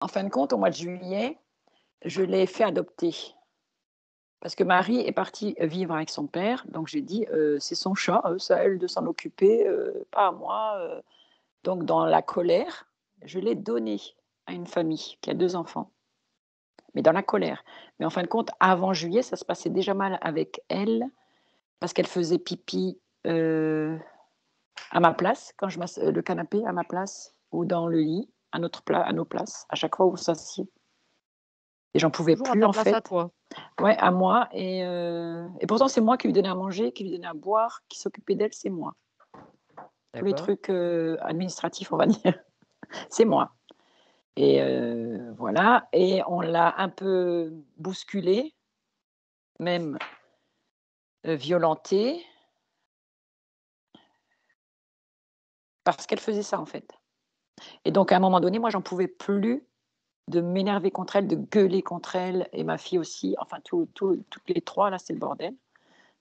En fin de compte, au mois de juillet, je l'ai fait adopter parce que Marie est partie vivre avec son père. Donc j'ai dit, c'est son chat, c'est à elle de s'en occuper, pas à moi. Donc dans la colère, je l'ai donné à une famille qui a 2 enfants, mais dans la colère. Mais en fin de compte, avant juillet, ça se passait déjà mal avec elle parce qu'elle faisait pipi, à ma place, quand je le canapé à ma place ou dans le lit, à nos places, à chaque fois où on s'assied et j'en pouvais Toujours à plus ta en place à fait. toi. Ouais, à moi et pourtant c'est moi qui lui donnais à manger, qui lui donnais à boire, qui s'occupait d'elle, c'est moi. Tous les D'accord. trucs, administratifs, on va dire, c'est moi et voilà et on l'a un peu bousculée, même, violentée parce qu'elle faisait ça, en fait et donc à un moment donné, moi, j'en pouvais plus de m'énerver contre elle, de gueuler contre elle et ma fille aussi, enfin toutes les 3 là, c'est le bordel.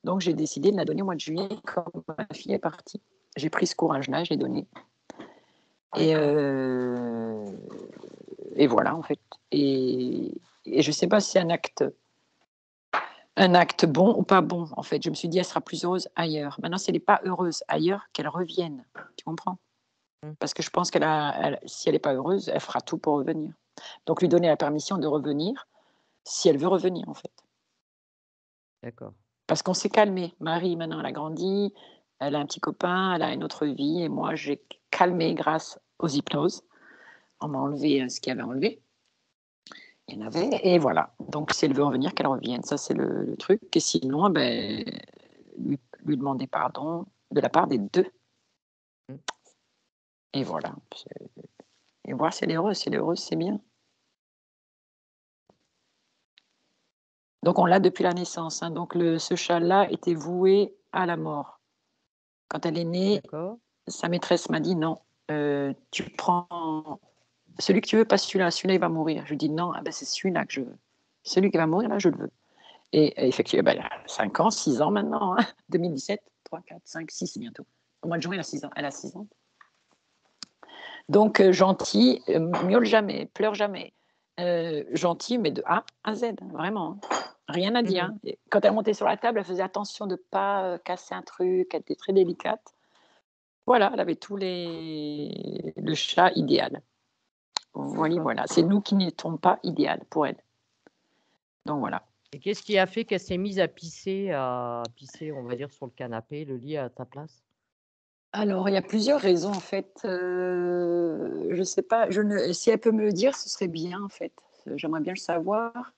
Donc j'ai décidé de la donner au mois de juillet quand ma fille est partie. J'ai pris ce courage-là, je l'ai donné et D'accord. et voilà en fait et je sais pas si c'est un acte bon ou pas bon en fait. Je me suis dit: «Elle sera plus heureuse ailleurs». Maintenant si elle est pas heureuse ailleurs, qu'elle revienne, tu comprends? Mmh. Parce que je pense si elle est pas heureuse, elle fera tout pour revenir. Donc lui donner la permission de revenir, si elle veut revenir en fait. D'accord. Parce qu'on s'est calmé. Marie, maintenant, elle a grandi, elle a un petit copain, elle a une autre vie et moi, j'ai calmé grâce aux hypnoses. On m'a enlevé, ce qu'il y avait à enlever. Il y en avait et voilà. Donc si elle veut revenir, qu'elle revienne. Ça, c'est le truc et sinon, beh, lui demander pardon de la part des 2 Mmh. et voilà. Et voir si elle est heureuse. Si elle est heureuse, c'est bien. Donc on l'a depuis la naissance, hein, donc ce chat-là était voué à la mort. Quand elle est née, D'accord. sa maîtresse m'a dit: «Non, tu prends celui que tu veux, pas celui-là, celui-là il va mourir». Je lui dis: «Non, ah ben c'est celui-là que je veux. Celui qui va mourir là, je le veux» et effectivement, bah, elle a 5 ans, 6 ans maintenant, hein, 2017, 3, 4, 5, 6 bientôt. Au mois de juin, elle a 6 ans. Donc gentille, miaule jamais, pleure jamais, gentille mais de A à Z, hein, vraiment, hein. Rien à dire, Mmh. hein et quand elle montait sur la table, elle faisait attention de pas, casser un truc, elle était très délicate. Voilà, elle avait tous les le chat idéal. Voili D'accord. voilà, c'est nous qui n'étions pas idéales pour elle. Donc voilà. Et qu'est-ce qui a fait qu'elle s'est mise à pisser, on va dire, sur le canapé, le lit à ta place? Alors il y a plusieurs raisons en fait, je sais pas, je ne si elle peut me le dire, ce serait bien en fait. J'aimerais bien le savoir.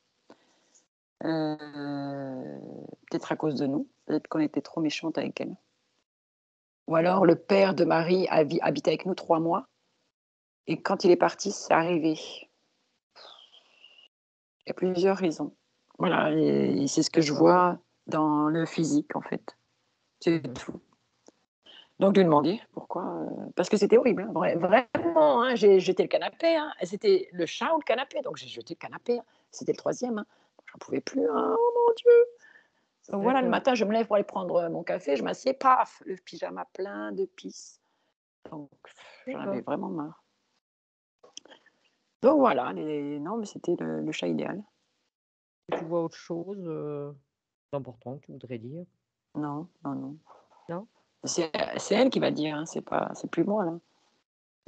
Peut-être à cause de nous, peut-être qu'on était trop méchantes avec elle. Ou alors le père de Marie habitait avec nous 3 mois et quand il est parti, c'est arrivé. Il y a plusieurs raisons. Voilà et c'est ce que je D'accord. vois dans le physique en fait, c'est Mmh. tout. Donc lui demander pourquoi, parce que c'était horrible, hein, vraiment, hein, j'ai jeté le canapé, hein. C'était le chat ou le canapé, donc j'ai jeté le canapé, hein. C'était le troisième, hein. J'en pouvais plus, hein, oh mon Dieu! Donc voilà, le D'accord. matin, je me lève pour aller prendre, mon café, je m'assieds, paf! Le pyjama plein de pisse. Donc j'en avais D'accord. vraiment marre. Donc voilà, non, mais c'était le chat idéal. Et tu vois autre chose, d'important que tu voudrais dire? Non, non, non. Non? C'est elle qui va dire, hein, c'est plus moi, là.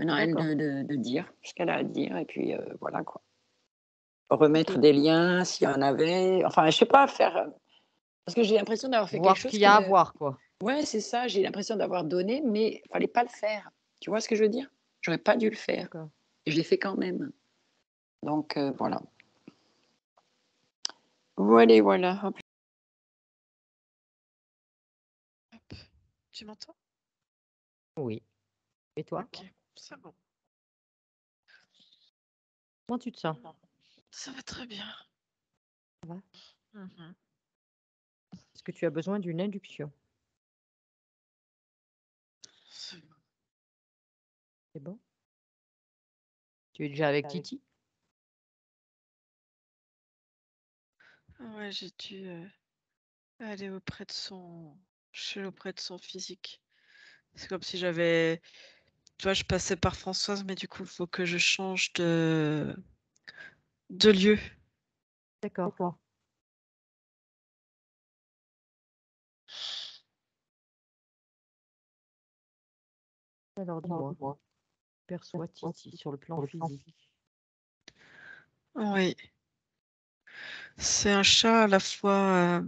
Maintenant à elle D'accord. de dire ce qu'elle a à dire et puis, voilà quoi. Remettre OK. des liens s'il y en avait, enfin je sais pas, faire, parce que j'ai l'impression d'avoir fait quelque Voir ce chose qu'il y qui a à ne voir, quoi. ouais, c'est ça, j'ai l'impression d'avoir donné, mais fallait pas le faire. Tu vois ce que je veux dire? J'aurais pas dû le faire D'accord. et je l'ai fait quand même. Donc voilà. Voilé, voilà. Hop. Hop. Tu m'entends? Oui. Et toi? OK, c'est bon. Comment tu te sens? Ça va très bien. Ça va? Mmh. Est-ce que tu as besoin d'une induction? C'est bon. C'est bon? Tu es déjà avec Titi? Ouais, j'ai dû, aller auprès de son je suis allée auprès de son physique. C'est comme si j'avais tu vois, je passais par Françoise, mais du coup, il faut que je change de de lieu. D'accord. Alors, dis-moi, perçois Titi sur le plan physique. Oui. C'est un chat à la fois,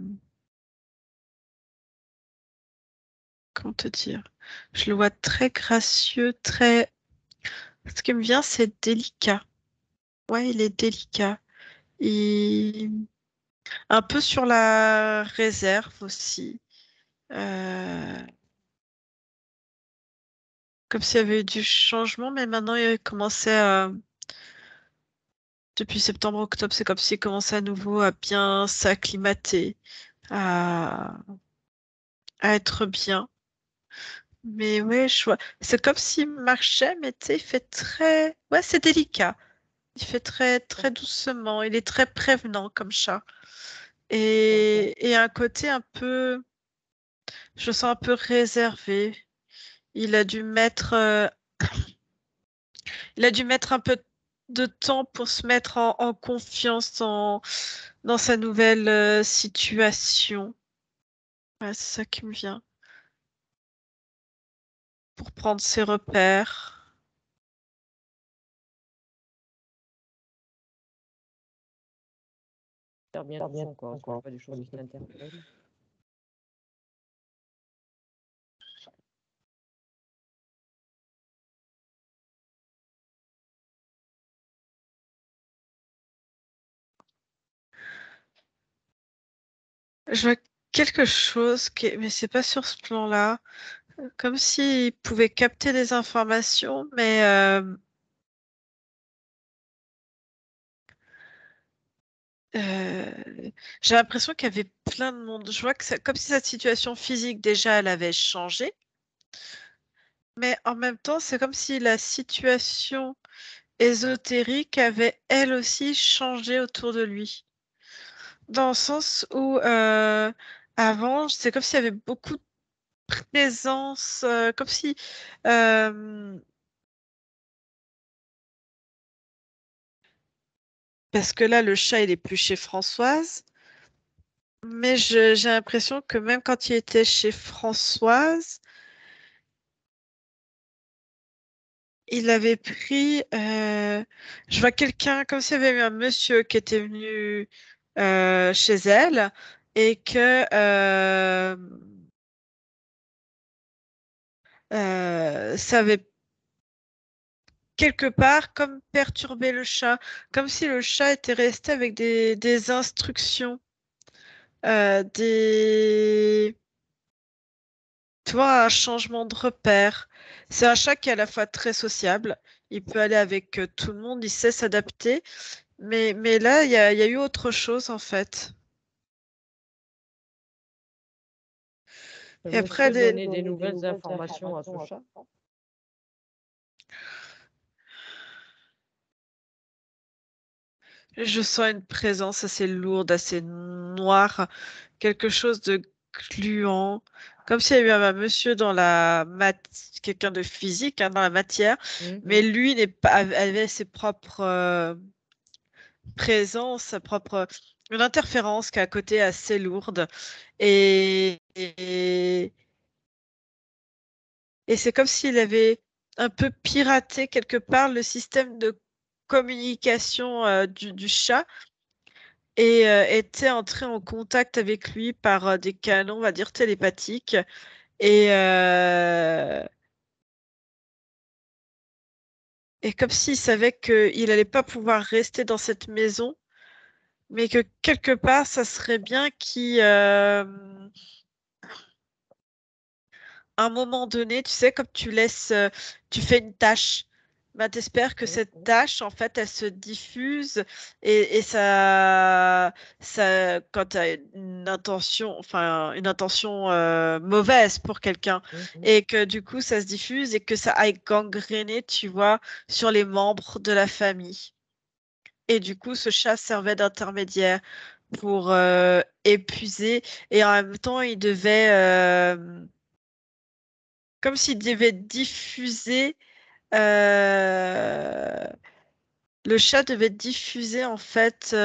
comment te dire? Je le vois très gracieux, très. Ce qui me vient, c'est délicat. Ouais, il est délicat. Un peu sur la réserve aussi. Euh, Comme s'il y avait eu du changement, mais maintenant il commençait à. Depuis septembre-octobre, c'est comme s'il commençait à nouveau à bien s'acclimater, à... à être bien. Mais ouais, c'est comme s'il marchait, mais tu sais, il fait très. Ouais, c'est délicat. Il fait très, très doucement. Il est très prévenant comme chat. Et un côté un peu. Je le sens un peu réservé. Il a dû mettre. Il a dû mettre un peu de temps pour se mettre en confiance dans sa nouvelle situation. Ouais, c'est ça qui me vient. Pour prendre ses repères. Faire bien tout son corps, c'est pas des choses qui t'interpellent. Je vois quelque chose mais c'est pas sur ce plan-là. Comme s'il pouvait capter des informations, mais euh, j'ai l'impression qu'il y avait plein de monde. Je vois que comme si sa situation physique déjà elle avait changé, mais en même temps c'est comme si la situation ésotérique avait elle aussi changé autour de lui. Dans le sens où avant c'est comme s'il y avait beaucoup de présence, comme si euh, parce que là le chat il est plus chez Françoise. Mais j'ai l'impression que même quand il était chez Françoise, il avait pris. Je vois quelqu'un, comme s'il y avait eu un monsieur qui était venu chez elle et que ça avait quelque part comme perturbé le chat, comme si le chat était resté avec des instructions, des tu vois, un changement de repère. C'est un chat qui est à la fois très sociable. Il peut aller avec tout le monde, il sait s'adapter. Mais là, il y a eu autre chose en fait. Le Et après, monsieur donnait des nouvelles informations à ce chat. je sens une présence assez lourde, assez noire, quelque chose de gluant. Comme s'il y avait un monsieur dans la quelqu'un de physique hein, dans la matière, mais lui n'est pas avait ses propres présence, sa propre une interférence qui est à côté assez lourde et, et c'est comme s'il avait un peu piraté quelque part le système de communication du chat et était entré en contact avec lui par des canaux, on va dire télépathiques et et comme s'il savait qu'il allait pas pouvoir rester dans cette maison, mais que quelque part ça serait bien qu'il à un moment donné, tu sais, comme tu laisses, tu fais une tâche, bah, t'espères que cette tâche, en fait, elle se diffuse et ça, quand tu as une intention mauvaise pour quelqu'un et que du coup, ça se diffuse et que ça aille gangréner, tu vois, sur les membres de la famille. Et du coup, ce chat servait d'intermédiaire pour épuiser et en même temps, il devait comme s'il devait diffuser euh, le chat devait diffuser en fait.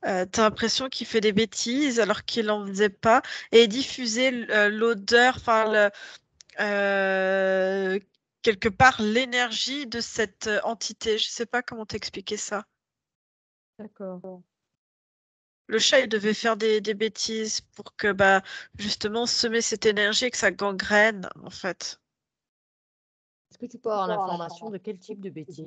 T'as l'impression qu'il fait des bêtises alors qu'il en faisait pas et diffuser l'odeur, enfin euh, quelque part l'énergie de cette entité. Je sais pas comment t'expliquer ça. D'accord. Le chat, il devait faire des bêtises pour que bah justement semer cette énergie et que ça gangrène en fait. Est-ce que tu peux avoir l'information de quel type de bêtises?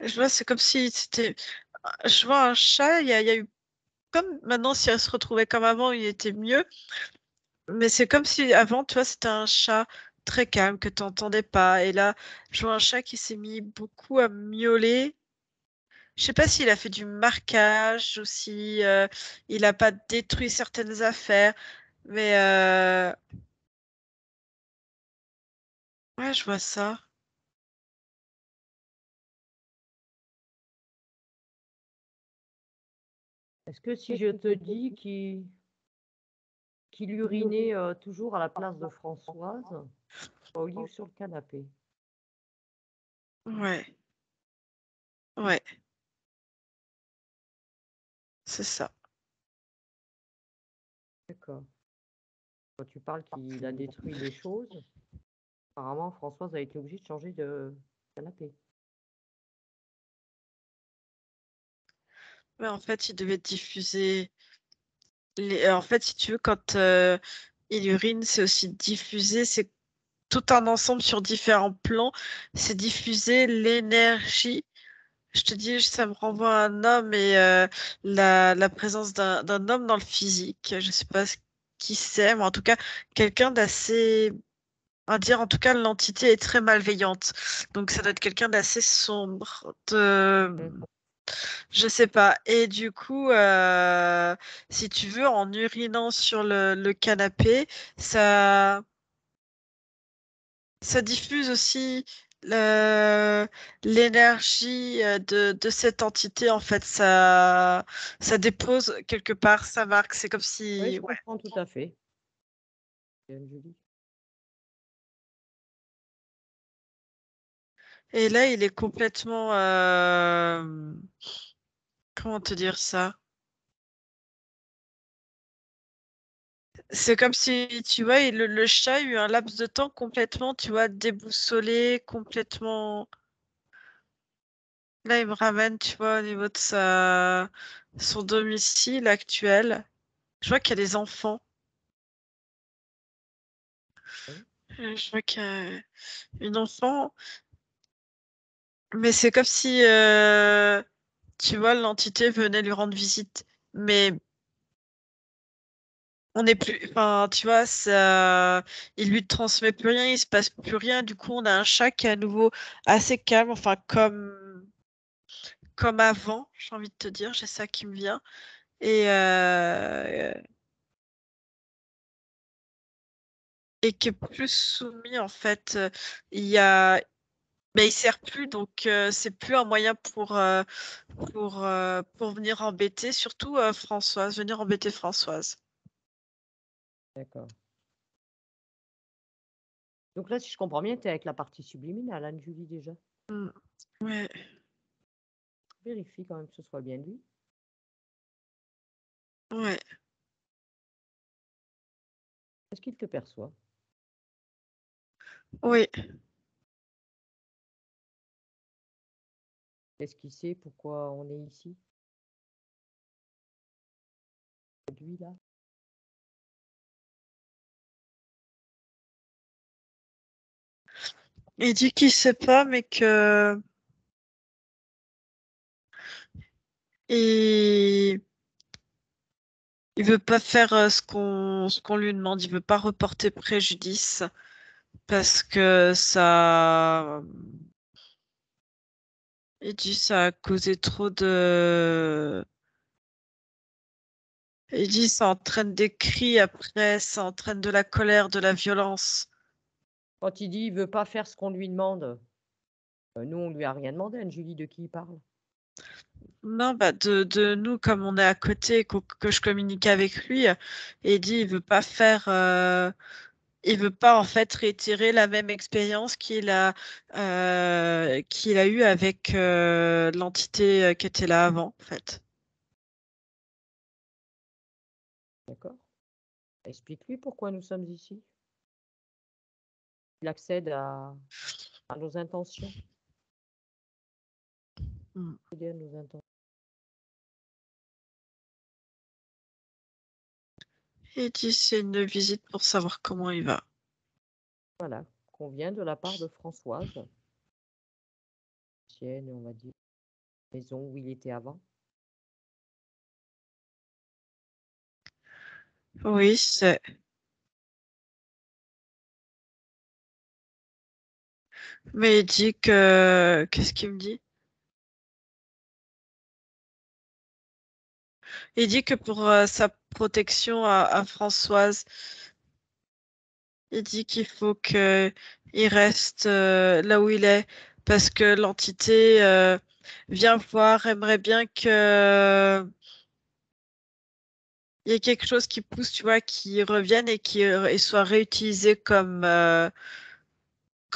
Je vois, c'est comme si c'était. Je vois un chat, il y a eu. Comme maintenant, si elle se retrouvait comme avant, il était mieux. Mais c'est comme si avant, tu vois, c'était un chat très calme que tu n'entendais pas. Et là, je vois un chat qui s'est mis beaucoup à miauler. Je sais pas s'il a fait du marquage ou si il a pas détruit certaines affaires. Mais ouais, je vois ça. Est-ce que si je te dis qu'il urinait toujours à la place de Françoise, au lit ou sur le canapé? Ouais, ouais, c'est ça. D'accord. Quand tu parles qu'il a détruit des choses, apparemment Françoise a été obligée de changer de canapé. Ouais, en fait, il devait diffuser. En fait, si tu veux, quand il urine, c'est aussi diffuser, c'est tout un ensemble sur différents plans. C'est diffuser l'énergie. Je te dis, ça me renvoie à un homme et la présence d'un homme dans le physique. Je sais pas qui c'est, mais en tout cas, quelqu'un d'assez. On va dire, en tout cas, l'entité est très malveillante. Donc, ça doit être quelqu'un d'assez sombre. Mmh. Je sais pas. Et du coup, si tu veux, en urinant sur le canapé, ça, ça diffuse aussi l'énergie de cette entité. En fait, ça dépose quelque part sa marque. C'est comme Oui, si, je ouais. comprends tout à fait. Julie. Et là, il est complètement, comment te dire ça? C'est comme si, tu vois, le chat a eu un laps de temps complètement, tu vois, déboussolé, complètement. Là, il me ramène, tu vois, au niveau de son domicile actuel. Je vois qu'il y a des enfants. Oui. Je vois qu'il y a une enfant. Mais c'est comme si, tu vois, l'entité venait lui rendre visite. Mais on n'est plus. Enfin, tu vois, ça, il lui transmet plus rien, il se passe plus rien. Du coup, on a un chat qui est à nouveau assez calme, enfin, comme avant, j'ai envie de te dire, j'ai ça qui me vient. Et et qui est plus soumis en fait. Il y a, mais il sert plus, donc c'est plus un moyen pour venir embêter, surtout Françoise, venir embêter Françoise. D'accord. Donc là, si je comprends bien, tu es avec la partie subliminale, Anne-Julie, déjà. Mm. Ouais, Vérifie quand même que ce soit bien lui. ouais. Est-ce qu'il te perçoit? Oui, Est-ce qu'il sait pourquoi on est ici? Lui, là? il dit qu'il sait pas, mais que il il veut pas faire ce qu'on lui demande. Il veut pas reporter préjudice parce que ça, il dit ça a causé trop de. Il dit ça entraîne des cris après, ça entraîne de la colère, de la violence. Quand il dit il veut pas faire ce qu'on lui demande, Nous, on lui a rien demandé, Anne-Julie, de qui il parle. Non, bah de nous, comme on est à côté, que je communique avec lui, et dit il veut pas en fait réitérer la même expérience qu'il a eu avec l'entité qui était là avant, en fait. D'accord. Explique-lui pourquoi nous sommes ici. Il accède à nos intentions. Mm. Accéder à nos intentions. Il dit c'est une visite pour savoir comment il va. Voilà, qu'on vient de la part de Françoise. Ancienne, on va dire, maison où il était avant. Oui, c'est. Mais il dit que. Qu'est-ce qu'il me dit? Il dit que pour sa protection à Françoise, il dit qu'il faut qu'il reste là où il est parce que l'entité vient voir, aimerait bien que il y ait quelque chose qui pousse, tu vois, qui revienne et qui et soit réutilisé comme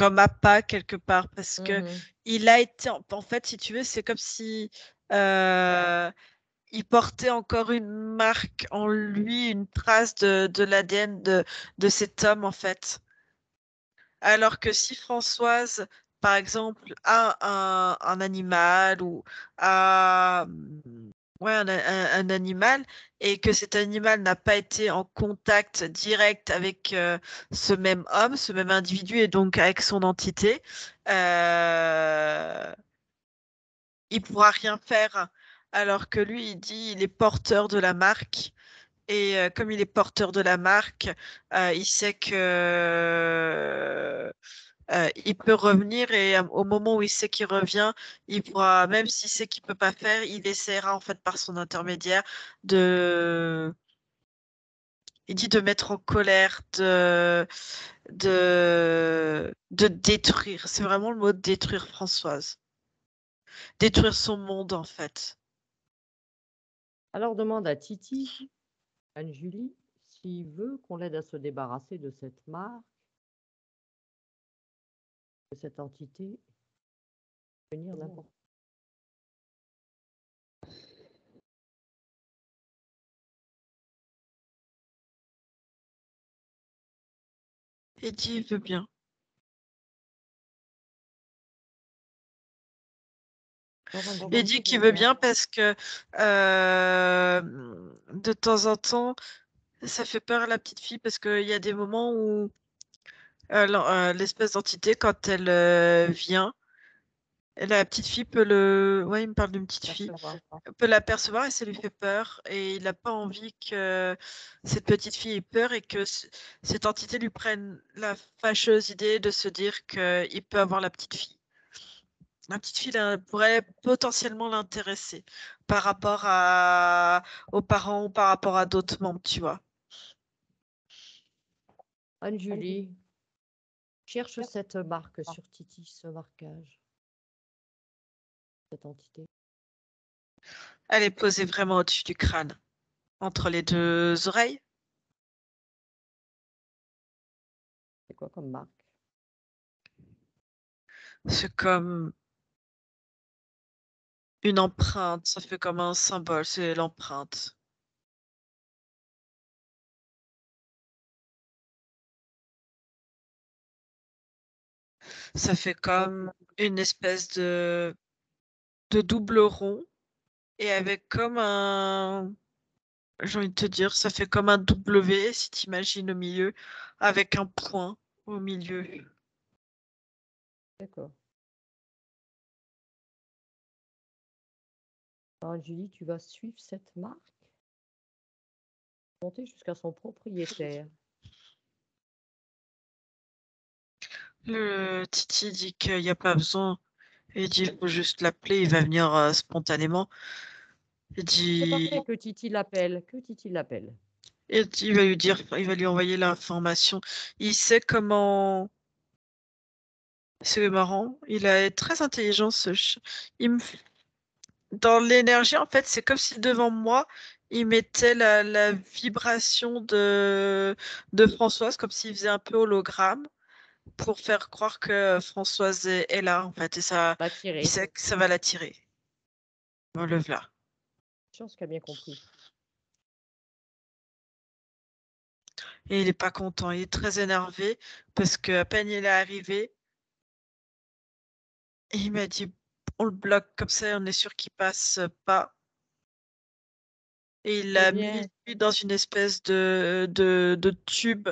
appât quelque part parce que il a été en fait, si tu veux, c'est comme si il portait encore une marque en lui, une trace de l'ADN de cet homme, en fait. Alors que si Françoise, par exemple, a un animal ou a ouais, un animal et que cet animal n'a pas été en contact direct avec ce même homme, ce même individu et donc avec son entité, il pourra rien faire. Alors que lui, il dit il est porteur de la marque. Et comme il est porteur de la marque, il sait que il peut revenir et au moment où il sait qu'il revient, il pourra, même s'il sait qu'il peut pas faire, il essaiera en fait par son intermédiaire de, il dit de mettre en colère, de détruire. C'est vraiment le mot de détruire Françoise. Détruire son monde en fait. Alors demande à Titi, Anne-Julie, s'il veut qu'on l'aide à se débarrasser de cette marque, de cette entité, venir n'importe. Il dit il veut bien. Il dit qu'il veut bien parce que de temps en temps, ça fait peur à la petite fille parce qu'il y a des moments où l'espèce d'entité, quand elle vient, la petite fille peut le. Ouais, il me parle d'une petite fille. Peut l'apercevoir et ça lui fait peur. Et il n'a pas envie que cette petite fille ait peur et que cette entité lui prenne la fâcheuse idée de se dire qu'il peut avoir la petite fille. La petite fille pourrait potentiellement l'intéresser par rapport aux parents ou par rapport à d'autres membres, tu vois. Anne-Julie, cherche cette marque sur Titi, ce marquage, cette entité. Elle est posée vraiment au-dessus du crâne, entre les deux oreilles. C'est quoi comme marque? C'est comme une empreinte, ça fait comme un symbole, c'est l'empreinte. Ça fait comme une espèce de double rond et avec comme un, j'ai envie de te dire, ça fait comme un W si tu imagines au milieu, avec un point au milieu. D'accord. Alors, Julie, tu vas suivre cette marque, monter jusqu'à son propriétaire. Le Titi dit qu'il n'y a pas besoin. Il dit qu'il faut juste l'appeler, il va venir spontanément. Il C'est dit, parfait que Titi l'appelle, il va lui dire, il va lui envoyer l'information. Il sait comment C'est marrant. Il est très intelligent, ce chat. Il me... Dans l'énergie, en fait, c'est comme si devant moi, il mettait la vibration de Françoise, comme s'il faisait un peu hologramme, pour faire croire que Françoise est là, en fait. Et ça, Pas il tiré. sait que ça va l'attirer. Bon, le voilà. Chance qu'il a bien compris. Et il est pas content. Il est très énervé parce qu'à peine il est arrivé, et il m'a dit on le bloque comme ça, on est sûr qu'il passe pas. Et il C'est l'a bien. mis lui, dans une espèce de tube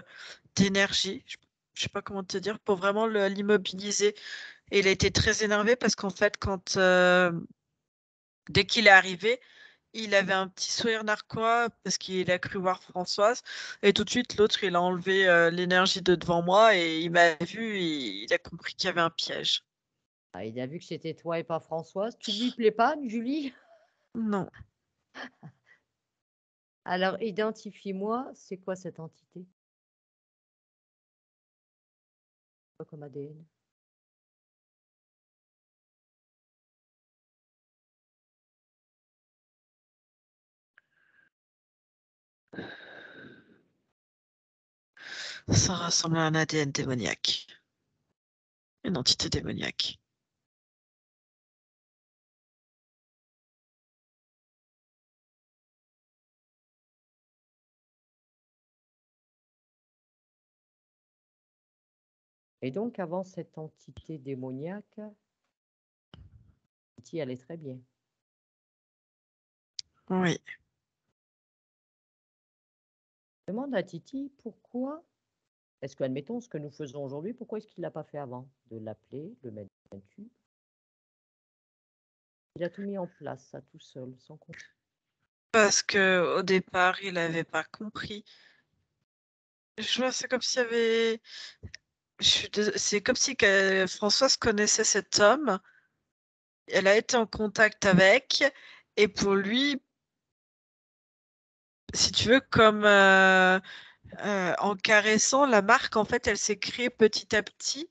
d'énergie. Je sais pas comment te dire, pour vraiment l'immobiliser. Et il a été très énervé parce qu'en fait, dès qu'il est arrivé, il avait un petit sourire narquois parce qu'il a cru voir Françoise. Et tout de suite, l'autre, il a enlevé l'énergie de devant moi et il m'a vu et il a compris qu'il y avait un piège. Ah, il a vu que c'était toi et pas Françoise. Tu lui plais pas, Julie? Non. Alors, identifie-moi, c'est quoi cette entité? Quoi comme ADN? Ça ressemble à un ADN démoniaque. Une entité démoniaque. Et donc, avant cette entité démoniaque, Titi allait très bien. Oui. Demande à Titi pourquoi, est-ce que, admettons, ce que nous faisons aujourd'hui, pourquoi est-ce qu'il l'a pas fait avant? De l'appeler, le mettre dans un tube. Il a tout mis en place, ça tout seul, sans compter. Parce que au départ, il n'avait pas compris. Je vois, c'est comme s'il y avait. C'est comme si Françoise connaissait cet homme. Elle a été en contact avec. Et pour lui, si tu veux, comme en caressant, la marque, en fait, elle s'est créée petit à petit.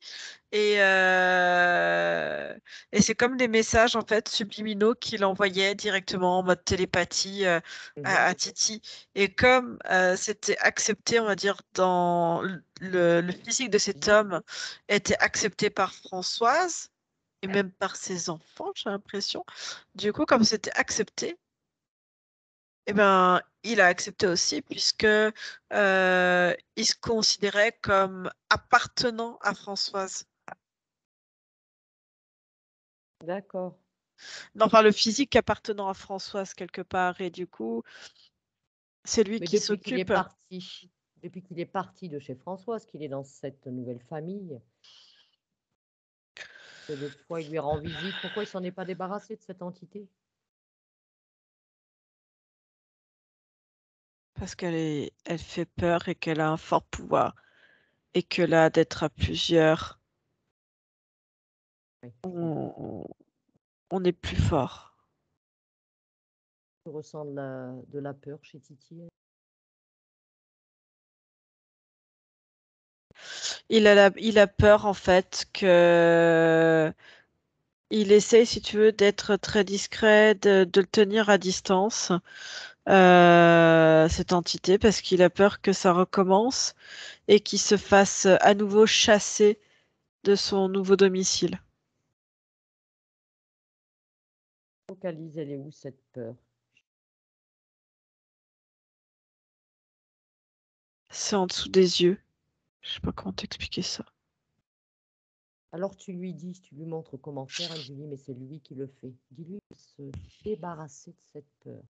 Et, euh, et c'est comme des messages en fait subliminaux qu'il envoyait directement en mode télépathie à Titi. Et comme c'était accepté, on va dire, dans le physique de cet homme était accepté par Françoise et même par ses enfants, j'ai l'impression. Du coup, comme c'était accepté, eh ben, il a accepté aussi puisque il se considérait comme appartenant à Françoise. D'accord. Non, enfin, le physique appartenant à Françoise quelque part. Et du coup, c'est lui Mais qui s'occupe. depuis qu'il est parti de chez Françoise, qu'il est dans cette nouvelle famille, que des fois il lui rend visite, pourquoi il s'en est pas débarrassé de cette entité? Parce elle fait peur et qu'elle a un fort pouvoir. Et que là, d'être à plusieurs, Oui, on est plus fort. tu ressens de la peur chez Titi. Il a peur, en fait, que il essaye, si tu veux, d'être très discret, de le tenir à distance, cette entité, parce qu'il a peur que ça recommence et qu'il se fasse à nouveau chasser de son nouveau domicile. Focalise, elle est où cette peur? C'est en dessous des yeux. Je sais pas comment t'expliquer ça. Alors tu lui dis, tu lui montres comment faire, et Julie, mais c'est lui qui le fait. Dis-lui de se débarrasser de cette peur.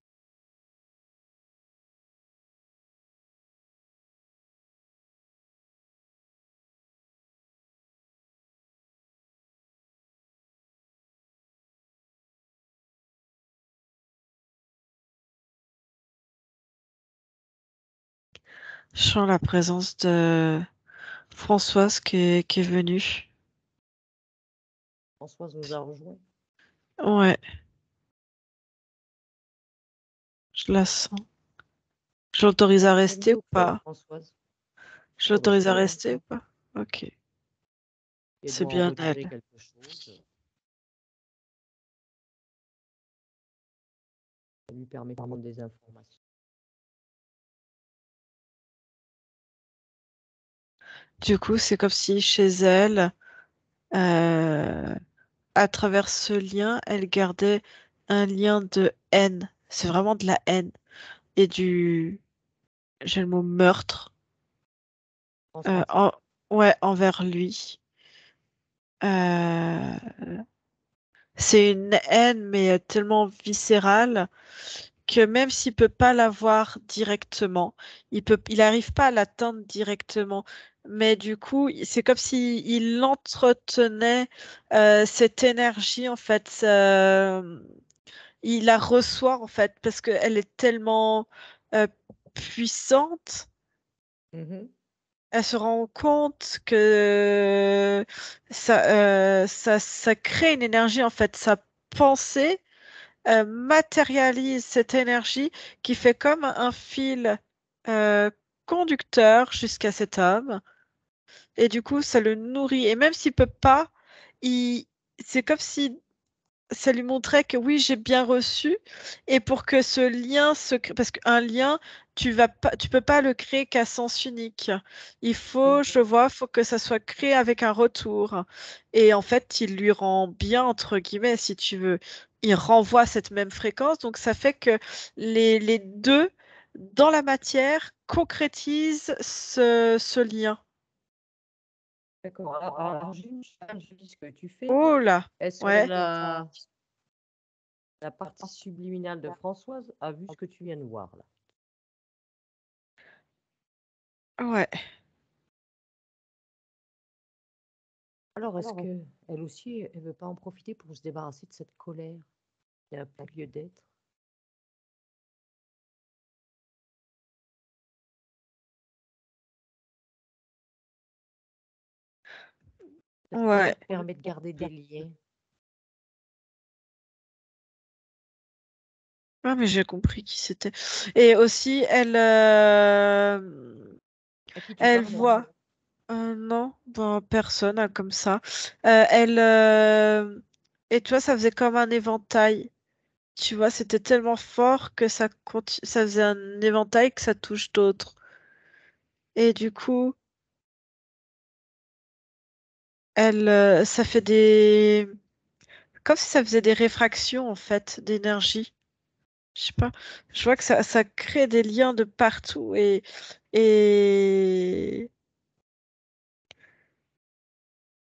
Je sens la présence de Françoise qui est venue. Françoise nous a rejoints. Ouais, je la sens. Je l'autorise à rester ou Quoi, pas? Françoise? Je Oh, bah, l'autorise à très bien. rester ou pas? Ok. et C'est doit en bien retirer elle. quelque chose, ça lui permet de prendre des informations. Du coup, c'est comme si chez elle, à travers ce lien, elle gardait un lien de haine. C'est vraiment de la haine et j'ai le mot meurtre, Transmettre. ouais, envers lui. Euh, c'est une haine, mais tellement viscérale que même s'il peut pas la voir directement, il arrive pas à l'atteindre directement. Mais du coup, c'est comme si il entretenait cette énergie en fait. Il la reçoit en fait parce qu'elle est tellement euh, puissante. Mhm. Elle se rend compte que ça crée une énergie en fait. Sa pensée matérialise cette énergie qui fait comme un fil euh, conducteur jusqu'à cet homme. Et du coup, ça le nourrit. Et même s'il peut pas, il, c'est comme si ça lui montrait que oui, j'ai bien reçu. Et pour que ce lien se crée, parce qu'un lien, tu peux pas le créer qu'à sens unique. Il faut, je vois, faut que ça soit créé avec un retour. Et en fait, il lui rend bien, entre guillemets, si tu veux. Il renvoie cette même fréquence. Donc, ça fait que les deux, dans la matière, concrétisent ce lien. D'accord. Alors, Julie, ce que tu fais, Oh là, est-ce que ouais, la partie subliminale de Françoise a vu ce que tu viens de voir là? ouais. Alors, est-ce que elle aussi, elle veut pas en profiter pour se débarrasser de cette colère? Il n'y a plus lieu d'être. Cette Ouais. colère permet de garder des liens. Ah, mais j'ai compris qui c'était. Et aussi, À qui tu elle parles maintenant? voit. Non, ben, personne comme ça. Elle, et tu vois, ça faisait comme un éventail. Tu vois, c'était tellement fort que ça faisait un éventail que ça touche d'autres. Et du coup, ça fait comme si ça faisait des réfractions en fait d'énergie. Je sais pas. Je vois que ça crée des liens de partout et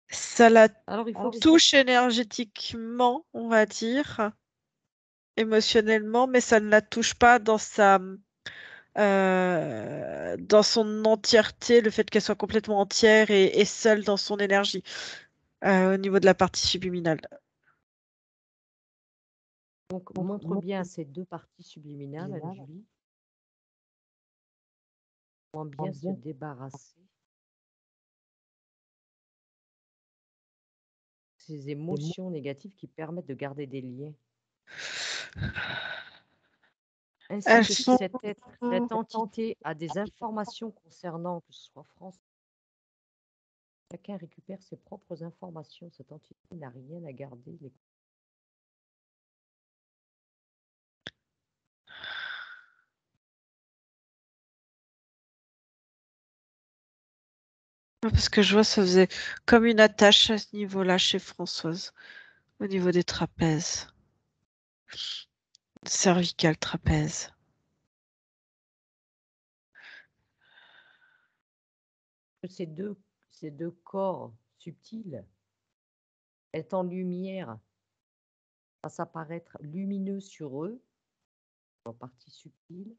ça la Alors, il faut que touche énergétiquement, on va dire, émotionnellement, mais ça ne la touche pas dans son entièreté, le fait qu'elle soit complètement entière et seule dans son énergie, au niveau de la partie subliminale. donc montre bien ces deux parties subliminales, Anne-Julie, comment bien se débarrasser de ces émotions négatives qui permettent de garder des liens. Ainsi Elles que si sont cet être, cette entité a des informations concernant, que ce soit France, chacun récupère ses propres informations. Cette entité n'a rien à garder. parce que je vois, ça faisait comme une attache à ce niveau-là chez Françoise, au niveau des trapèzes, cervical trapèze. Ces deux corps subtils est en lumière, fasse apparaître lumineux sur eux, en partie subtile,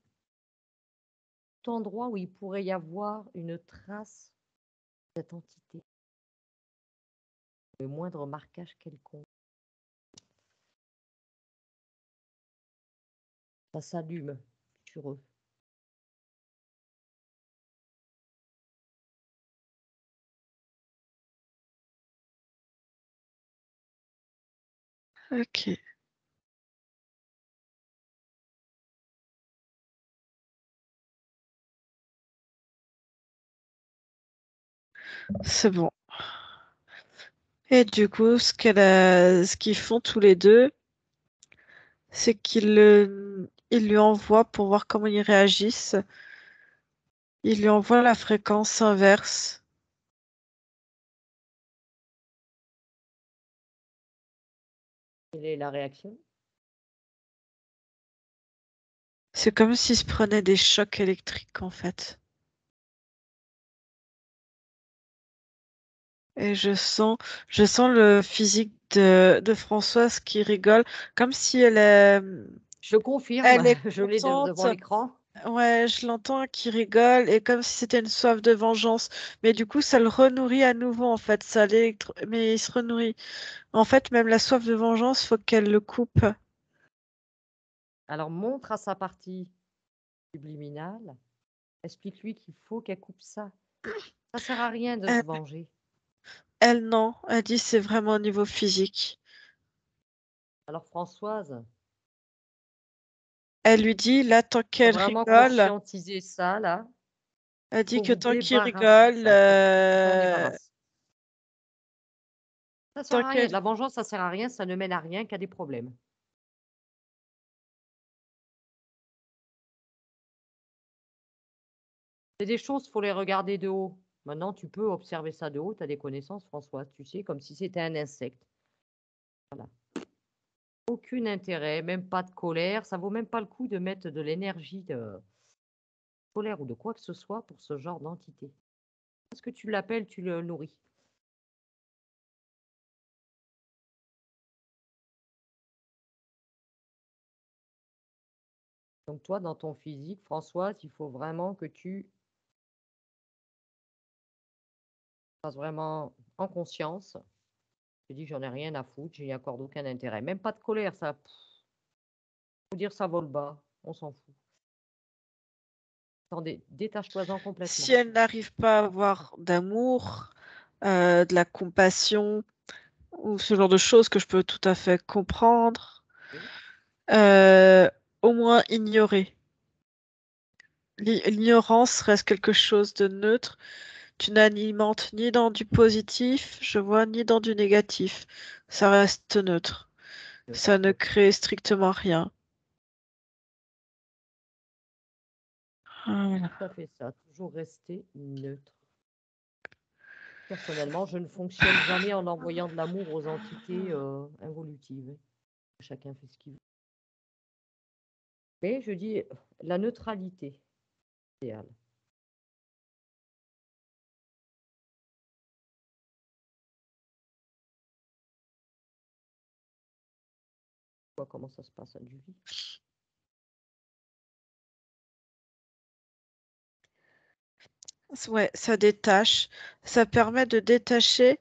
tout endroit où il pourrait y avoir une trace de cette entité, le moindre marquage quelconque. Ça s'allume sur eux. Ok, c'est bon. Et du coup, ce qu'ils font tous les deux, c'est qu'ils lui envoient pour voir comment ils réagissent. Il lui envoie la fréquence inverse. Quelle est la réaction? C'est comme s'il se prenait des chocs électriques en fait. Et je sens le physique de Françoise qui rigole, comme si Je confirme, elle est je l'ai contente. devant l'écran. Ouais, je l'entends qui rigole et comme si c'était une soif de vengeance. Mais du coup, ça le renourrit à nouveau en fait. Mais il se renourrit. En fait, même la soif de vengeance, faut qu'elle le coupe. Alors montre à sa partie subliminale, explique-lui qu'il faut qu'elle coupe ça. Ça sert à rien de se Elle, venger. elle, non, elle dit c'est vraiment au niveau physique. Alors Françoise, Elle lui dit là, tant faut qu'elle vraiment rigole, conscientiser ça, là. elle Il dit faut que vous tant qu'il débarrasser de rigole, ça. Il faut que tu t'en débarrasses. Ça sert tant à rien. qu'elle La vengeance, ça sert à rien. Ça ne mène à rien qu'à des problèmes. C'est des choses, faut les regarder de haut. Maintenant, tu peux observer ça de haut. Tu as des connaissances, Françoise, tu sais, comme si c'était un insecte. Voilà. Aucun intérêt, même pas de colère. Ça vaut même pas le coup de mettre de l'énergie de colère ou de quoi que ce soit pour ce genre d'entité. Parce que tu l'appelles, tu le nourris. Donc toi, dans ton physique, Françoise, il faut vraiment que tu fasses vraiment en conscience. Je dis, j'en ai rien à foutre, je n'y accorde aucun intérêt. Même pas de colère, ça. Faut dire ça vole bas, on s'en fout. Attendez, détache-toi-en complètement. si elle n'arrive pas à avoir d'amour, de la compassion ou ce genre de choses que je peux tout à fait comprendre, Oui. euh, au moins ignorer. L'ignorance reste quelque chose de neutre. Tu n'alimentes ni dans du positif, je vois, ni dans du négatif. Ça reste neutre. Ça ne crée strictement rien. Voilà. Tout à fait ça, toujours rester neutre. Personnellement, je ne fonctionne jamais en envoyant de l'amour aux entités involutives. Chacun fait ce qu'il veut. Mais je dis la neutralité idéale. Vois comment ça se passe à Julie. Ouais, ça détache. Ça permet de détacher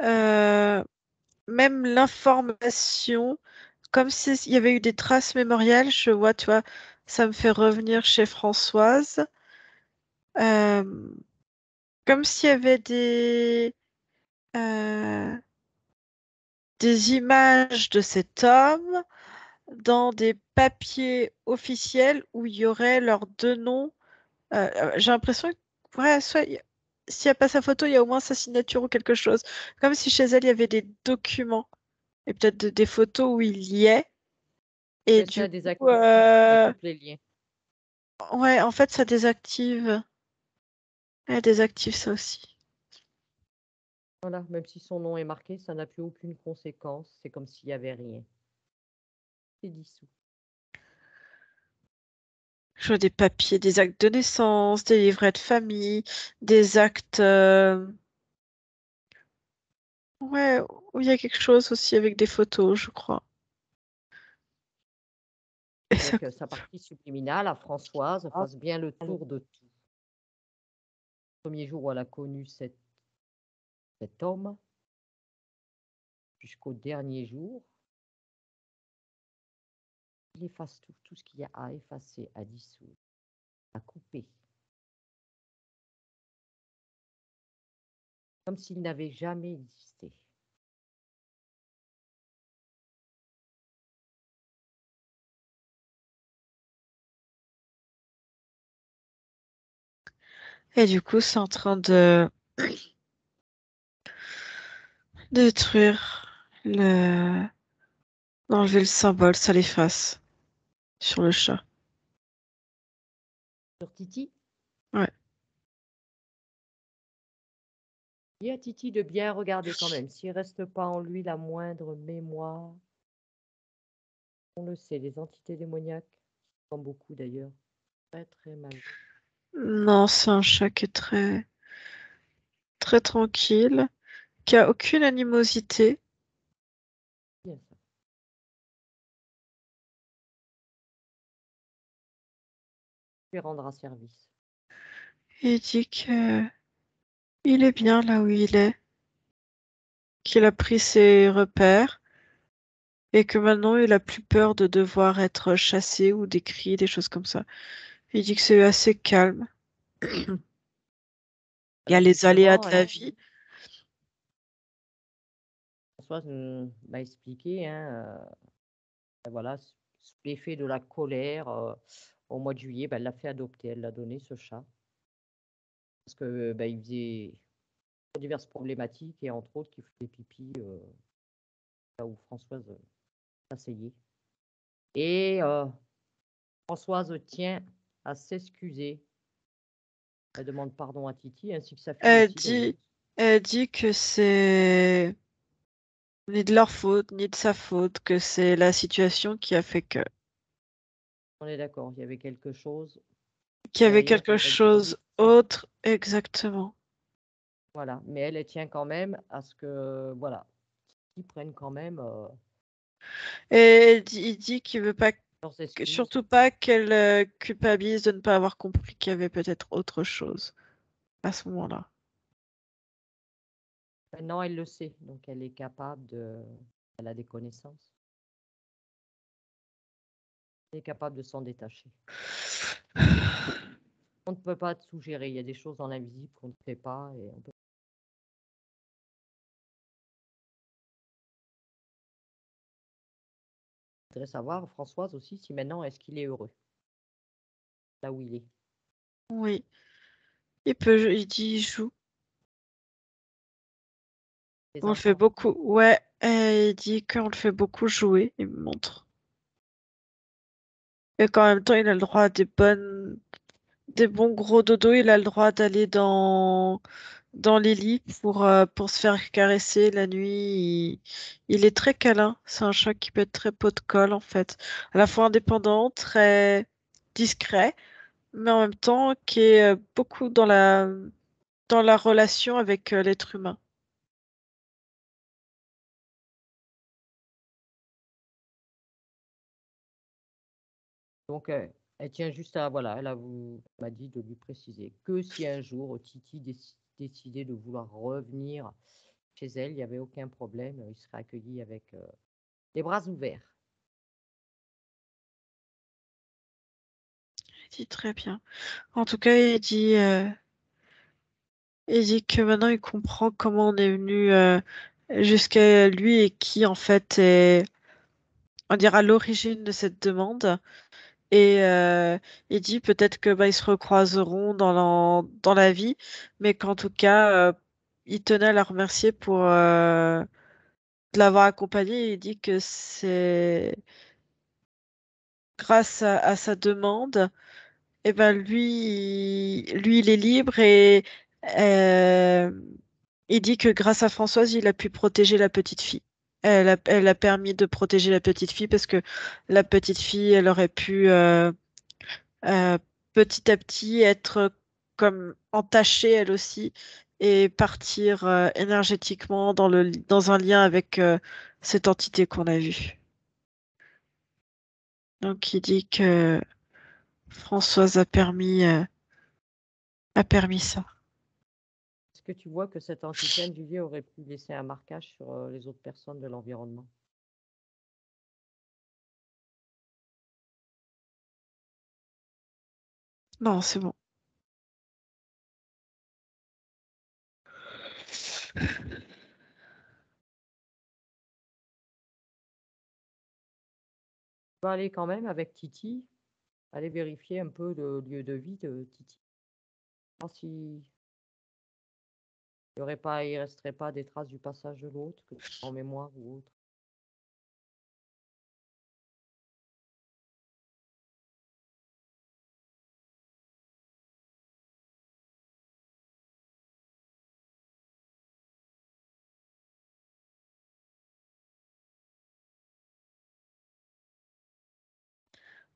euh, même l'information, comme s'il y avait eu des traces mémorielles. Je vois, tu vois, ça me fait revenir chez Françoise. Euh, Comme s'il y avait euh, des images de cet homme dans des papiers officiels où il y aurait leurs deux noms. J'ai l'impression que, ouais, s'il n'y a pas sa photo, il y a au moins sa signature ou quelque chose. Comme si chez elle, il y avait des documents et peut-être des photos où il y est. Et Mais ça du coup, désactive tout, ça coupe les liens. ouais, en fait, ça désactive. Elle désactive ça aussi. Voilà, même si son nom est marqué, ça n'a plus aucune conséquence. C'est comme s'il n'y avait rien. C'est dissous. Je vois des papiers, des actes de naissance, des livrets de famille, des actes. Ouais, où il y a quelque chose aussi avec des photos, je crois. Et ça, Avec sa partie subliminale, à Françoise, fasse bien le tour de tout. Le premier jour où elle a connu cet homme, jusqu'au dernier jour, il efface tout, tout ce qu'il y a à effacer, à dissoudre, à couper. Comme s'il n'avait jamais existé. et du coup, c'est en train Détruire le... Enlever le symbole, ça l'efface sur le chat. Sur Titi, Ouais. dis à Titi de bien regarder quand même. S'il reste pas en lui la moindre mémoire, on le sait, les entités démoniaques, comme beaucoup d'ailleurs, très très mal. Non, c'est un chat qui est très, très tranquille, qui a aucune animosité. Bien ça. Lui rendra service. Il dit que il est bien là où il est, qu'il a pris ses repères et que maintenant il a plus peur de devoir être chassé ou des cris, des choses comme ça. Il dit que c'est assez calme. Il y a Alors les aléas justement, de la vie. Françoise m'a expliqué, hein, voilà, sous l'effet de la colère, au mois de juillet, elle l'a fait adopter, elle l'a donné ce chat. Parce que il faisait diverses problématiques et entre autres qu'il faisait pipi là où Françoise s'asseyait. Et Françoise tient à s'excuser. Elle demande pardon à Titi ainsi que sa fille Elle aussi d'ailleurs. dit, elle dit que c'est ni de leur faute, ni de sa faute, que c'est la situation qui a fait que, On est d'accord, il y avait quelque chose qu'il y avait derrière quelque pour qu'elle se dise chose autre, exactement. voilà, mais elle tient quand même à ce que voilà, Titi prenne quand même Et il dit qu'il veut pas, leurs excuses. surtout pas qu'elle culpabilise de ne pas avoir compris qu'il y avait peut-être autre chose à ce moment-là. Maintenant, elle le sait, donc elle est capable de elle a des connaissances. Elle est capable de s'en détacher. On ne peut pas tout gérer, il y a des choses dans l'invisible qu'on ne fait pas et on peut je voudrais savoir, Françoise aussi, si maintenant est-ce qu'il est heureux là où il est. Oui, il dit, il joue. Les On le fait enfants, beaucoup. Ouais, il dit qu'on le fait beaucoup jouer, il me montre. Et qu'en même temps, il a le droit à des bons gros dodos, il a le droit d'aller dans les lits pour se faire caresser la nuit. Il est très câlin. C'est un chat qui peut être très pot de colle, en fait. À la fois indépendant, très discret, mais en même temps qui est beaucoup dans la relation avec l'être humain. donc elle tient juste à voilà, m'a dit de lui préciser que si un jour Titi décidait de vouloir revenir chez elle, il n'y avait aucun problème, il serait accueilli avec les bras ouverts. Il dit très bien. En tout cas, il dit que maintenant il comprend comment on est venu jusqu'à lui et qui en fait est, on dirait, à l'origine de cette demande. Et il dit peut-être que ils se recroiseront dans la vie, mais qu'en tout cas, il tenait à la remercier pour de l'avoir accompagné. Il dit que c'est grâce à sa demande, et ben lui, il est libre et euh, il dit que grâce à Françoise, il a pu protéger la petite fille. Elle a permis de protéger la petite fille parce que la petite fille, elle aurait pu euh, petit à petit être comme entachée elle aussi et partir énergétiquement dans un lien avec cette entité qu'on a vue. Donc il dit que Françoise a permis ça. Est-ce que tu vois que cette entité individuelle aurait pu laisser un marquage sur les autres personnes de l'environnement? Non, c'est bon. On va aller quand même avec Titi, aller vérifier un peu le lieu de vie de Titi. Voir si Il resterait pas des traces du passage de l'autre que tu as en mémoire ou autre.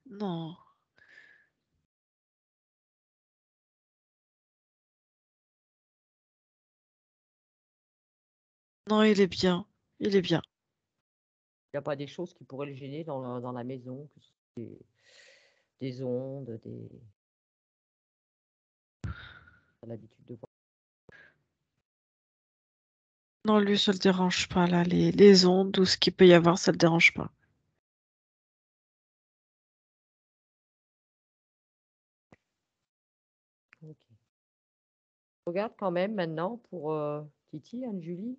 Non. Non, il est bien. Il est bien. Il n'y a pas des choses qui pourraient le gêner dans la maison, que ce soit des ondes, t'as l'habitude de voir. Non, lui, ça le dérange pas, là. Les ondes ou ce qu'il peut y avoir, ça le dérange pas. Ok. Regarde quand même maintenant pour Titi, Anne-Julie.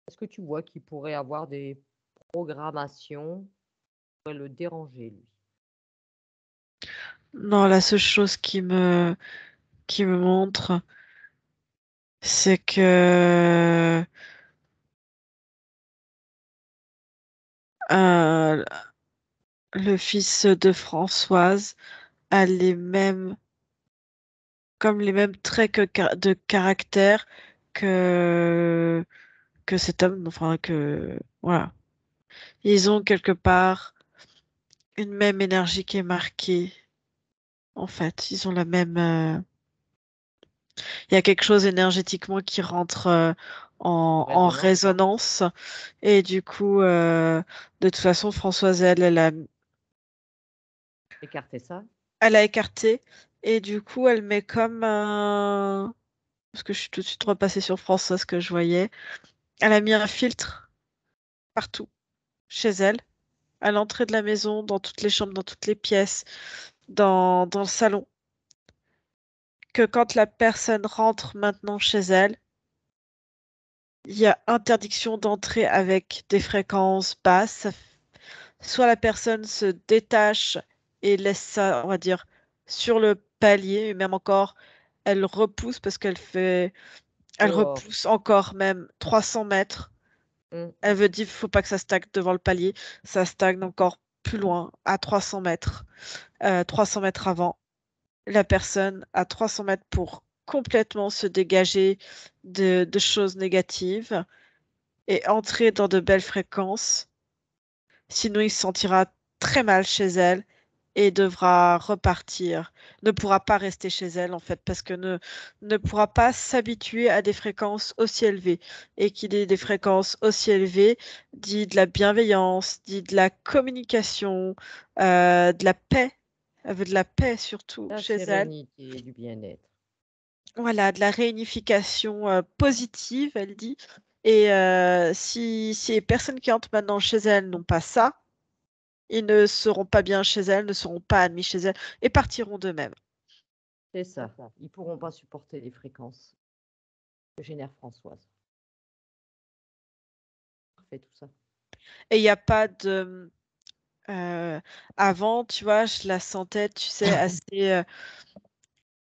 Est-ce que tu vois qu'il pourrait avoir des programmations qui pourraient le déranger, lui? Non, la seule chose qui me montre, c'est que euh, le fils de Françoise a comme les mêmes traits de caractère que, que cet homme, enfin voilà. Ils ont quelque part une même énergie qui est marquée. En fait, ils ont la même. Il y a quelque chose énergétiquement qui rentre en Résonance, résonance. Et du coup, de toute façon, Françoise, écarter ça. elle a écarté. Et du coup, elle met comme un. Parce que je suis tout de suite repassée sur Françoise que je voyais. Elle a mis un filtre partout chez elle, à l'entrée de la maison, dans toutes les chambres, dans toutes les pièces, dans le salon. Que quand la personne rentre maintenant chez elle, il y a interdiction d'entrer avec des fréquences basses. Soit la personne se détache et laisse ça, on va dire, sur le palier, et même encore, elle repousse parce elle Dehors. repousse encore même 300 mètres. Hum. Elle veut dire, faut pas que ça stagne devant le palier, ça stagne encore plus loin, à 300 mètres, 300 mètres avant. La personne à 300 mètres pour complètement se dégager de choses négatives et entrer dans de belles fréquences. Sinon, il se sentira très mal chez elle et devra repartir. Ne pourra pas rester chez elle, en fait, parce que ne pourra pas s'habituer à des fréquences aussi élevées. Et qu'il ait des fréquences aussi élevées, dit de la bienveillance, dit de la communication, de la paix. Elle veut de la paix surtout La chez elle. sérénité, du bien-être. Voilà, de la réunification positive, elle dit. Et si les personnes qui entrent maintenant chez elle n'ont pas ça, ils ne seront pas bien chez elle, ne seront pas admis chez elle et partiront d'eux-mêmes. C'est ça. Ils pourront pas supporter les fréquences que génère Françoise. Parfait, tout ça. Et il n'y a pas de... avant, tu vois, je la sentais, tu sais, assez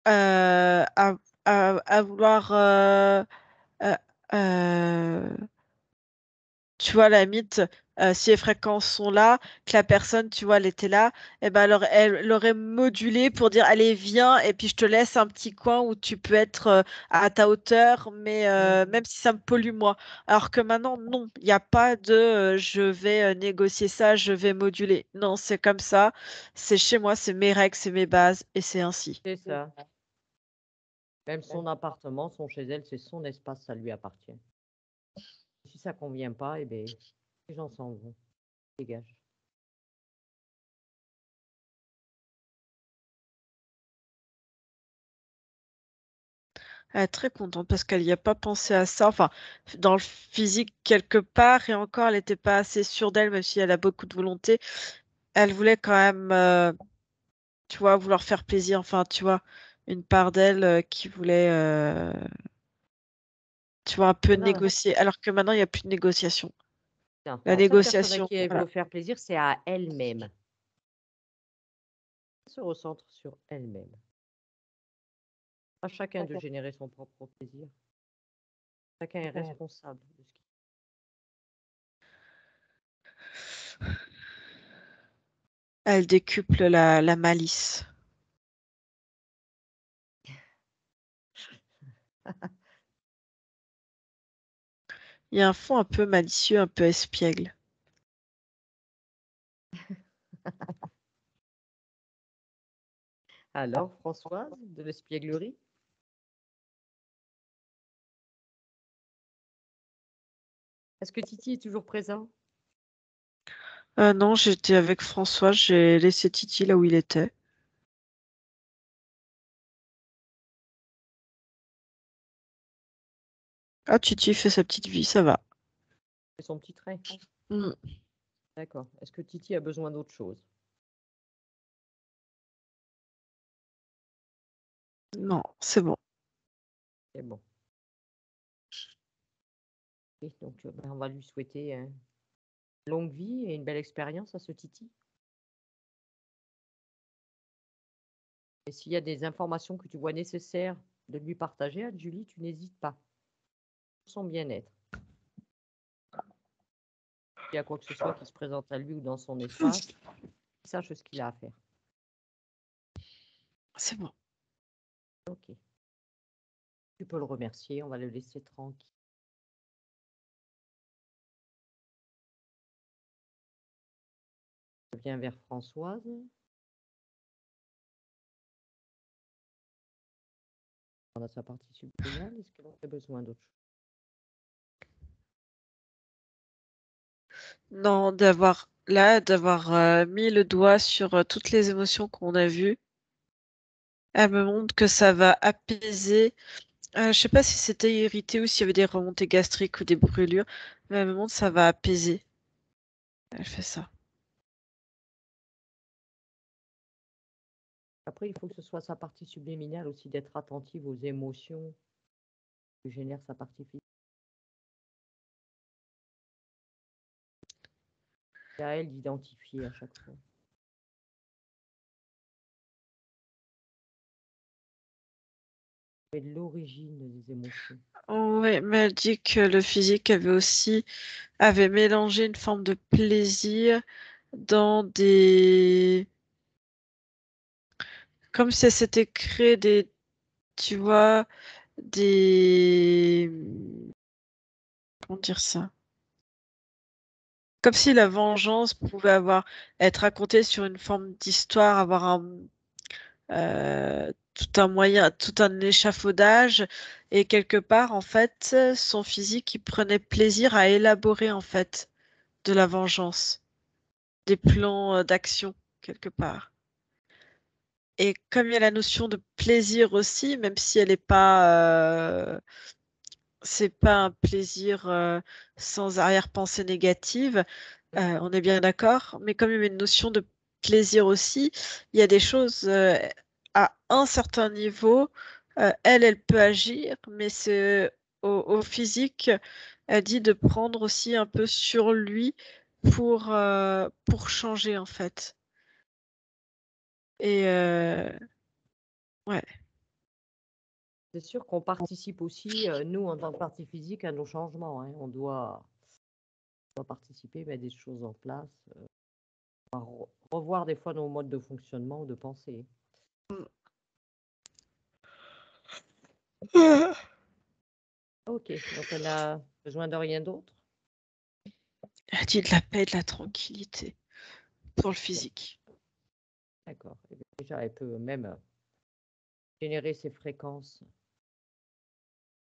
euh, à, à vouloir... euh, euh, tu vois, la limite, si les fréquences sont là, que la personne, tu vois, elle était là, et ben alors elle l'aurait modulé pour dire, allez, viens, et puis je te laisse un petit coin où tu peux être à ta hauteur, mais même si ça me pollue moi. Alors que maintenant, non, il n'y a pas de je vais négocier ça, je vais moduler. Non, c'est comme ça, c'est chez moi, c'est mes règles, c'est mes bases, et c'est ainsi. C'est ça. Même son appartement, son chez elle, c'est son espace, ça lui appartient. Si ça convient pas, eh ben, les gens s'en vont. Dégage. Elle est très contente parce qu'elle n'y a pas pensé à ça. Enfin, dans le physique quelque part, et encore, elle n'était pas assez sûre d'elle, même si elle a beaucoup de volonté. Elle voulait quand même, tu vois, vouloir faire plaisir. Enfin, tu vois, une part d'elle qui voulait, tu vois, un peu Non, négocier. Alors que maintenant, il n'y a plus de négociation. non, La la seule personne à négociation, qui elle voilà. veut faire plaisir, c'est à elle-même. Elle se recentre sur elle-même. À chacun de générer son propre plaisir. Chacun est Ouais. responsable de ce qu'il Elle décuple la malice. Il y a un fond un peu malicieux, un peu espiègle. Alors, Françoise, de l'espièglerie? Est-ce que Titi est toujours présent? Non, j'étais avec François, j'ai laissé Titi là où il était. Ah, Titi fait sa petite vie, ça va. C'est son petit trait. Mm. D'accord. Est-ce que Titi a besoin d'autre chose? Non, c'est bon. C'est bon. Et donc, on va lui souhaiter longue vie et une belle expérience à ce Titi. Et s'il y a des informations que tu vois nécessaires de lui partager, Anne-Julie, tu n'hésites pas. Pour son bien-être. S'il y a quoi que ce soit qui se présente à lui ou dans son espace, il sache ce qu'il a à faire. C'est bon. Ok. Tu peux le remercier, on va le laisser tranquille. Je viens vers Françoise. On a sa partie subliminale. Est-ce qu'elle aurait besoin d'autre chose? Non, d'avoir mis le doigt sur toutes les émotions qu'on a vues. Elle me montre que ça va apaiser. Je sais pas si c'était irrité ou s'il y avait des remontées gastriques ou des brûlures, mais elle me montre que ça va apaiser. Elle fait ça. Après, il faut que ce soit sa partie subliminale aussi, d'être attentive aux émotions que génère sa partie physique. C'est à elle d'identifier à chaque fois. C'est l'origine des émotions. Oui, mais elle dit que le physique avait mélangé une forme de plaisir dans des... Comme si elle s'était créé tu vois, des... Comment dire ça? Comme si la vengeance pouvait être racontée sur une forme d'histoire, avoir tout un échafaudage, et quelque part, en fait, son physique, il prenait plaisir à élaborer, en fait, de la vengeance, des plans d'action, quelque part. Et comme il y a la notion de plaisir aussi, même si elle n'est pas, c'est pas un plaisir sans arrière-pensée négative, on est bien d'accord, mais comme il y a une notion de plaisir aussi, il y a des choses à un certain niveau, elle peut agir, mais c'est au physique, elle dit de prendre aussi un peu sur lui pour changer en fait. Et ouais. C'est sûr qu'on participe aussi, nous, en tant que partie physique, à nos changements, hein. On doit participer, mettre des choses en place, revoir des fois nos modes de fonctionnement ou de pensée. Ok, donc elle a besoin de rien d'autre. Elle dit de la paix, de la tranquillité pour le physique. D'accord. Eh bien, déjà, elle peut même générer ses fréquences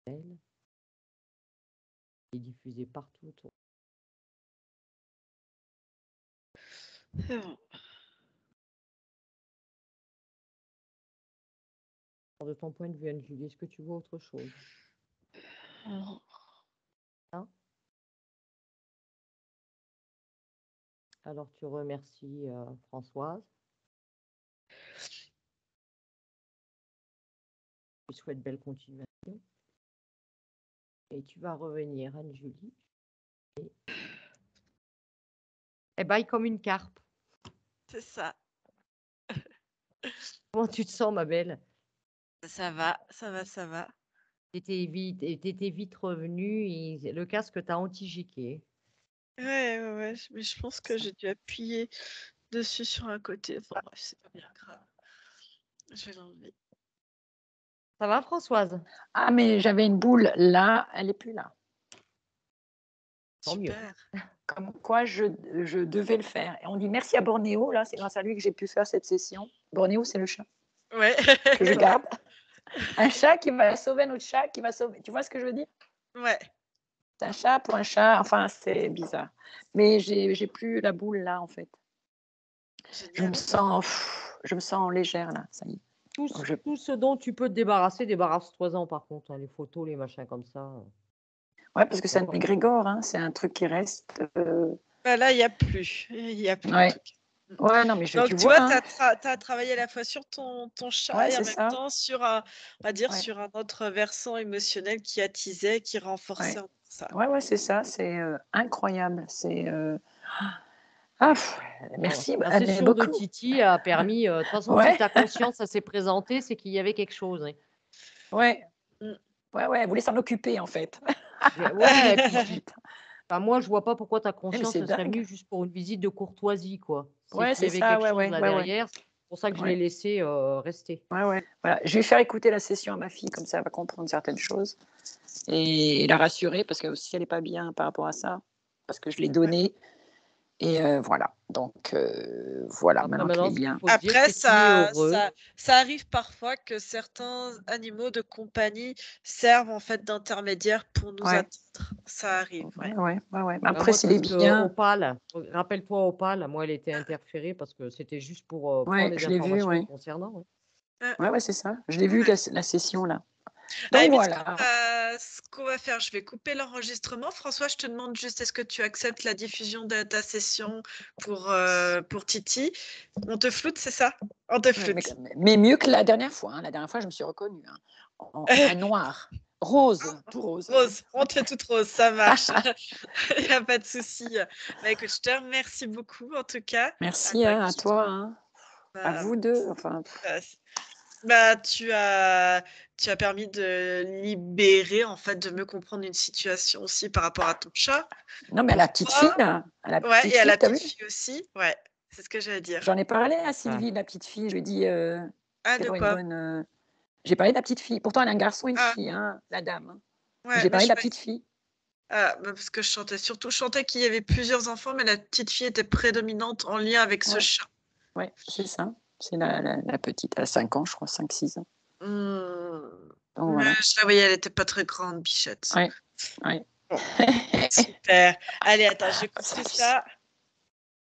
elle, et diffuser partout autour. C'est bon. De ton point de vue, Anne-Julie, est-ce que tu vois autre chose? Hein? Alors, tu remercies Françoise. Tu souhaites belle continuation. Et tu vas revenir, Anne-Julie. Et baille comme une carpe. C'est ça. Comment tu te sens, ma belle? Ça va, ça va, ça va. T'étais vite revenu et le casque t'a anti-giqué. Ouais, mais je pense que j'ai dû appuyer dessus sur un côté. Enfin bref, c'est pas bien grave. Je vais l'enlever. Ça va, Françoise? Ah, mais j'avais une boule là, elle n'est plus là. Tant mieux. Super. Comme quoi, je devais le faire. Et on dit merci à Bornéo, là, c'est grâce à lui que j'ai pu faire cette session. Bornéo, c'est le chat Ouais. que je garde. Un chat qui va sauver un autre chat, qui va sauver. Tu vois ce que je veux dire? Ouais. C'est un chat pour un chat, enfin, c'est bizarre. Mais j'ai plus la boule là, en fait. Je me Génial. sens légère là, ça y est. Tout, Donc, je- tout ce dont tu peux te débarrasser, débarrasse-toi-en par contre. Hein, les photos, les machins comme ça. Ouais, parce que c'est un D'accord. égrégore, hein, c'est un truc qui reste. Bah là, il n'y a plus. Il n'y a plus. Ouais. Ouais, non, mais tu Donc, tu vois, vois, hein. tu as travaillé à la fois sur ton chat Ouais, et en c'est même ça. temps sur un, on va dire, Ouais. sur un autre versant émotionnel qui attisait, qui renforçait Ouais. ça. Ouais, c'est ça, c'est incroyable. Ah, merci, La mais session de beaucoup. Titi a permis. De toute façon, si Ouais, ta conscience ça s'est présenté, c'est qu'il y avait quelque chose. Hein. ouais, Mm. ouais, elle voulait s'en occuper en fait. Ouais, et puis Putain. enfin, moi, je vois pas pourquoi ta Mais conscience c'est elle serait venue dingue. juste pour une visite de courtoisie, quoi. C'est Ouais, qu'il y c'est avait ça, quelque ouais, chose ouais, là ouais, ouais. derrière. C'est pour ça que je l'ai Ouais, laissé rester. ouais. Voilà. Je vais faire écouter la session à ma fille, comme ça elle va comprendre certaines choses et la rassurer parce que si elle n'est pas bien par rapport à ça, parce que je l'ai Ouais. donné. Et voilà, donc voilà, Après, maintenant qu'elle est maintenant, ce qu'il bien. faut te dire, Après, c'est qu'il est heureux. ça arrive parfois que certains animaux de compagnie servent en fait d'intermédiaire pour nous Ouais, atteindre. Ça arrive, ouais. ouais. Mais Bah, après, moi, s'il c'est est ce que bien, Opal, rappelle-toi Opal, moi, elle était interférée parce que c'était juste pour prendre ouais, les je l'ai vu, informations ouais. le concernant. Hein. Ouais. C'est ça. Je l'ai vu, Ouais. la session là. Ah, Donc Amy, voilà. ce qu'on va faire, je vais couper l'enregistrement. François, je te demande juste, est-ce que tu acceptes la diffusion de ta session pour Titi? On te floute, c'est ça? On te Ouais, floute. mais mieux que la dernière fois. Hein. La dernière fois, je me suis reconnue. Hein. Un noir, rose, tout rose. Rose, on te fait toute rose, ça marche. Il n'y a pas de souci. Bah, écoute, je te remercie beaucoup, en tout cas. Merci hein, à toi, hein. À Bah, vous deux. Enfin, tu as permis de libérer, en fait, de mieux comprendre une situation aussi par rapport à ton chat. non, mais à Pour la petite fille, toi, là, à la ouais, petite et à fille, la t'as petite vu? fille aussi. Ouais, c'est ce que j'allais dire. J'en ai parlé à Ah. Sylvie, la petite fille. Je lui ai dit, Ah, c'est de pas une quoi? bonne. J'ai parlé de la petite fille. Pourtant, elle a un garçon et une Ah, fille, hein, la dame. Hein. ouais, J'ai mais parlé de la petite chouette. fille. Ah, bah, parce que je chantais qu'il y avait plusieurs enfants, mais la petite fille était prédominante en lien avec ce Ouais, chat. ouais, c'est ça. C'est la petite, elle a 5 ans, je crois, 5-6 ans. Donc Mais voilà. je la voyais, elle était pas très grande, bichette. Ouais, ouais. Bon, super. Allez, attends, j'écoute Ça tout fait- ça.